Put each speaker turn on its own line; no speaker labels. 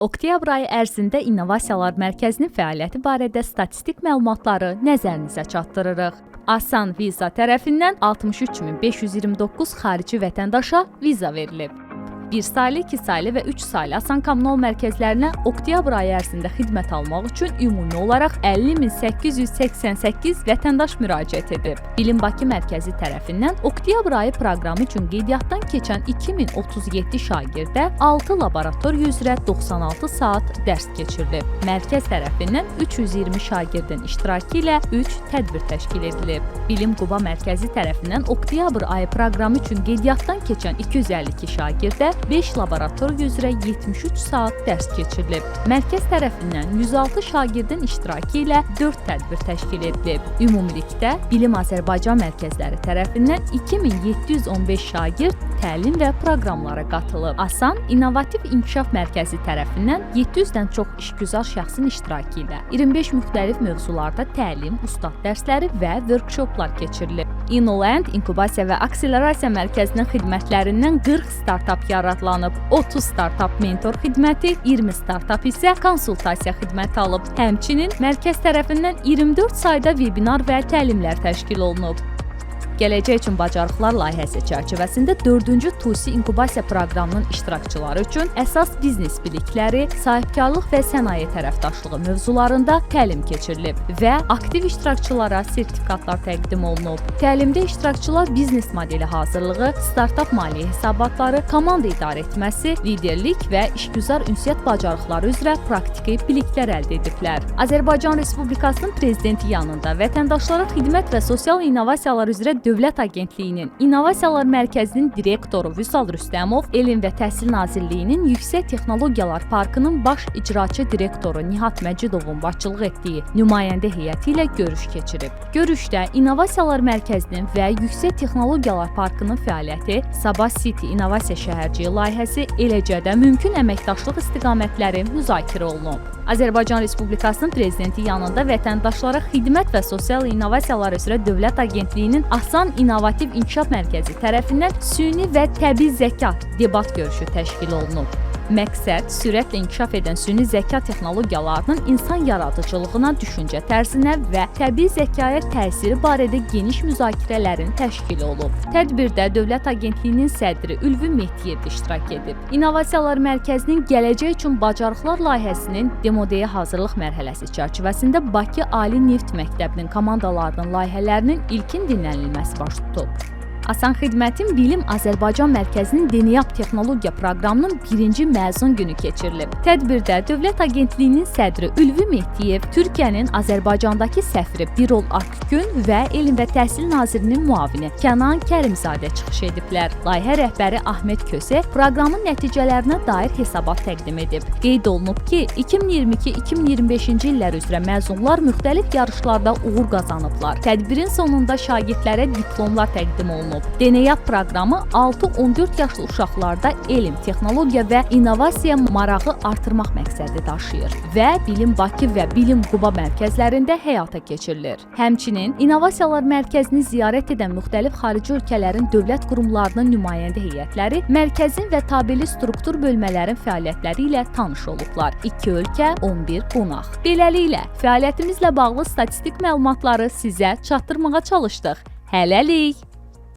Oktyabr ayı ərzində İnnovasiyalar Mərkəzinin fəaliyyəti barədə statistik məlumatları nəzərinizə çatdırırıq. Asan Viza tərəfindən 63.529 xarici vətəndaşa viza verilib. 1 saylı, 2 saylı və 3 saylı Asan kommunal mərkəzlərinə oktyabr ayı ərzində xidmət almaq üçün ümumi olaraq 50.888 vətəndaş müraciət edib. Bilim Bakı mərkəzi tərəfindən oktyabr ayı proqramı üçün qeydiyyatdan keçən 2037 şagirdə 6 laboratoriya üzrə 96 saat dərs keçirilib. Mərkəz tərəfindən 320 şagirdin iştirakı ilə 3 tədbir təşkil edilib. Bilim Quba mərkəzi tərəfindən oktyabr ayı proqramı üçün qeydiyyatdan keçən 252 şagirdə 5 laboratoriya üzrə 73 saat dərs keçirilib. Mərkəz tərəfindən 106 şagirdin iştirakı ilə 4 tədbir təşkil edilib. Ümumilikdə Bilim Azərbaycan mərkəzləri tərəfindən 2715 şagird təlim və proqramlara qatılıb. Asan İnnovativ İnkişaf Mərkəzi tərəfindən 700-dən çox işgüzar şəxsin iştirakı ilə 25 müxtəlif mövzularda təlim, ustad dərsləri və workshoplar keçirilib. InnoLand İnkubasiya və Akselerasiya Mərkəzinin xidmətlərindən 40 startap yaradlanıb. 30 startap mentor xidməti, 20 startap isə konsultasiya xidməti alıb. Həmçinin mərkəz tərəfindən 24 sayda webinar və təlimlər təşkil olunub. Gələcək üçün bacarıqlar layihəsi çərçivəsində 4-cü TUSİ inkubasiya proqramının iştirakçıları üçün əsas biznes bilikləri, sahibkarlıq və sənaye tərəfdaşlığı mövzularında təlim keçirilib və aktiv iştirakçılara sertifikatlar təqdim olunub. Təlimdə iştirakçılar biznes modeli hazırlığı, startap maliyyə hesabatları, komanda idarə etməsi, liderlik və işgüzar ünsiyyət bacarıqları üzrə praktiki biliklər əldə ediblər. Azərbaycan Respublikasının prezidenti yanında vətəndaşlara xidmət və sosial innovasiyalar üzrə Dövlət Agentliyinin İnnovasiyalar Mərkəzinin direktoru Vüsal Rüstəmov, Elm və Təhsil Nazirliyinin Yüksək Texnologiyalar Parkının baş icraçı direktoru Nihat Məcidovun başçılıq etdiyi nümayəndə heyəti ilə görüş keçirib. Görüşdə İnnovasiyalar Mərkəzinin və Yüksək Texnologiyalar Parkının fəaliyyəti, Sabah City İnnovasiya Şəhərciyi layihəsi, eləcə də mümkün əməkdaşlıq istiqamətləri müzakirə olunub. Azərbaycan Respublikasının prezidenti yanında vətəndaşlara xidmət və sosial innovasiyalar üzrə Dövlət Agentliyinin Asan İnnovativ İnkişaf Mərkəzi tərəfindən süni və təbii zəka debat görüşü təşkil olunub. Məqsəd sürətlə inkişaf edən süni zəka texnologiyalarının insan yaradıcılığına, düşüncə tərzinə və təbii zəkaya təsiri barədə geniş müzakirələrin təşkili olub. Tədbirdə Dövlət Agentliyinin sədri Ülvi Mehdiyev iştirak edib. İnnovasiyalar Mərkəzinin Gələcək üçün Bacarıqlar layihəsinin demodeyə hazırlıq mərhələsi çərçivəsində Bakı Ali Neft Məktəbinin komandalarının layihələrinin ilkin dinlənilməsi baş tutub. Asan Xidmətin Bilim Azərbaycan Mərkəzinin DNAP texnologiya proqramının 1-ci məzun günü keçirilib. Tədbirdə Dövlət Agentliyinin sədri Ülvi Mehdiyev, Türkiyənin Azərbaycandakı səfiri Birol Akgün və Elm və Təhsil Nazirinin müavini Kənan Kərimzadə çıxış ediblər. Layihə rəhbəri Ahmet Köse proqramın nəticələrinə dair hesabat təqdim edib. Qeyd olunub ki, 2022-2025-ci illər üzrə məzunlar müxtəlif yarışlarda uğur qazanıblar. Tədbirin sonunda şagirdlərə diplomlar təqdim olunub. DNAP proqramı 6-14 yaşlı uşaqlarda elm, texnologiya və innovasiya marağı artırmaq məqsədi daşıyır və Bilim Bakı və Bilim Quba mərkəzlərində həyata keçirilir. Həmçinin İnnovasiyalar Mərkəzini ziyarət edən müxtəlif xarici ölkələrin dövlət qurumlarının nümayəndə heyətləri mərkəzin və tabeli struktur bölmələrin fəaliyyətləri ilə tanış olublar. 2 ölkə, 11 qonaq. Beləliklə, fəaliyyətimizlə bağlı statistik məlumatları sizə çatdırmağa çalışdıq. Hələlik!